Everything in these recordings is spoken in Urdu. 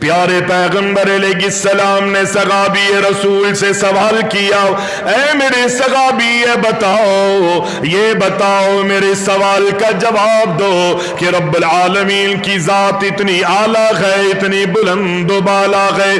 پیارے پیغمبر علیہ السلام نے صحابی رسول سے سوال کیا، اے میرے صحابی یہ بتاؤ میرے سوال کا جواب دو کہ رب العالمین کی ذات اتنی اعلیٰ ہے، اتنی بلند و بالا ہے،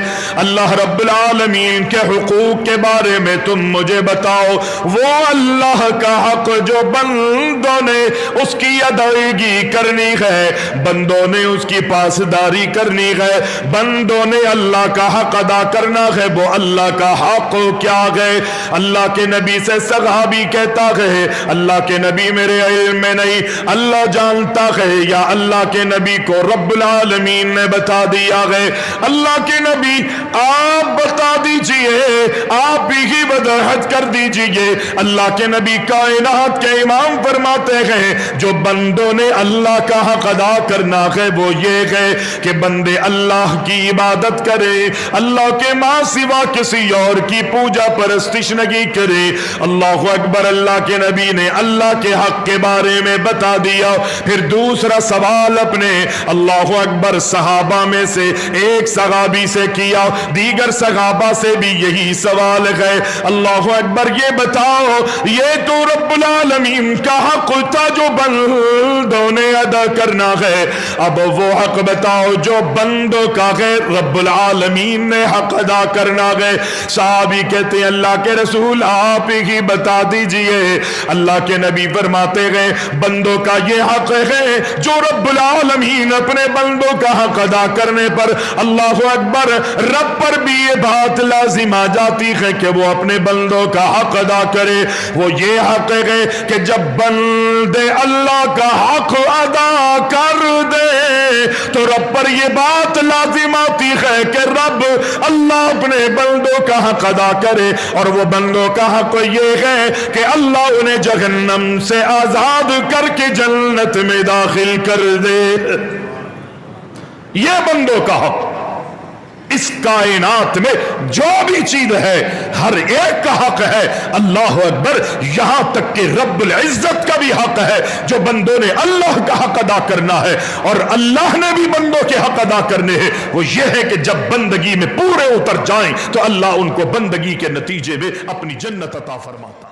اللہ رب العالمین کے حقوق کے بارے میں تم مجھے بتاؤ، وہ اللہ کا حق جو بندوں نے اس کی ادائیگی کرنی ہے، بندوں نے اس کی پاسداری کرنی ہے، بندوں نے اللہ کا حق ادا کرنا ہے، وہ اللہ کا حق کیا ہے؟ اللہ کے نبی سے صحابی کہتا ہے، اللہ کے نبی میرے علم میں نہیں، اللہ جانتا ہے، یا اللہ کے نبی کو رب العالمین نے بتا دیا ہے۔ اللہ کے نبی آپ بتا دیجئے، آپ ہی وضاحت کر دیجئے۔ اللہ کے نبی کائنات کے امام فرماتے ہیں جو بندوں نے اللہ کا حق ادا کرنا ہے وہ یہ ہے کہ بندے اللہ کی عبادت کرے، اللہ کے ماں سوا کسی اور کی پوجا پرستش نہیں کرے۔ اللہ اکبر، اللہ کے نبی نے اللہ کے حق کے بارے میں بتا دیا۔ پھر دوسرا سوال اپنے اللہ اکبر صحابہ میں سے ایک صحابی سے کیا، دیگر صحابہ سے بھی یہی سوال ہے، اللہ اکبر یہ بتاؤ یہ تو رب العالمین کا حق تھا جو بندوں نے ادا کرنا ہے، اب وہ حق بتاؤ جو بندوں کا ہے رب العالمین نے حق ادا کرنا ہے۔ صحابی کہتے ہیں اللہ کے رسول آپ ہی بتا دیجئے۔ اللہ کے نبی فرماتے گئے بندوں کا یہ حق ہے جو رب العالمین اپنے بندوں کا حق ادا کرنے پر اللہ اکبر رب پر بھی یہ بات لازم آ جاتی ہے کہ وہ اپنے بندوں کا حق ادا کرے، وہ یہ حق ہے کہ جب بندے اللہ کا حق ادا کر دے تو رب پر یہ بات لازم آتی ہے کہ رب اللہ اپنے بندوں کا حق ادا کرے، اور وہ بندوں کا حق یہ ہے کہ اللہ انہیں جہنم سے آزاد کر کے جنت میں داخل کر دے۔ یہ بندوں کا حق، اس کائنات میں جو بھی چیز ہے ہر ایک کا حق ہے، اللہ اکبر، یہاں تک کہ رب العزت کا بھی حق ہے جو بندوں نے اللہ کا حق ادا کرنا ہے، اور اللہ نے بھی بندوں کے حق ادا کرنے ہیں۔ وہ یہ ہے کہ جب بندگی میں پورے اتر جائیں تو اللہ ان کو بندگی کے نتیجے میں اپنی جنت عطا فرماتا ہے۔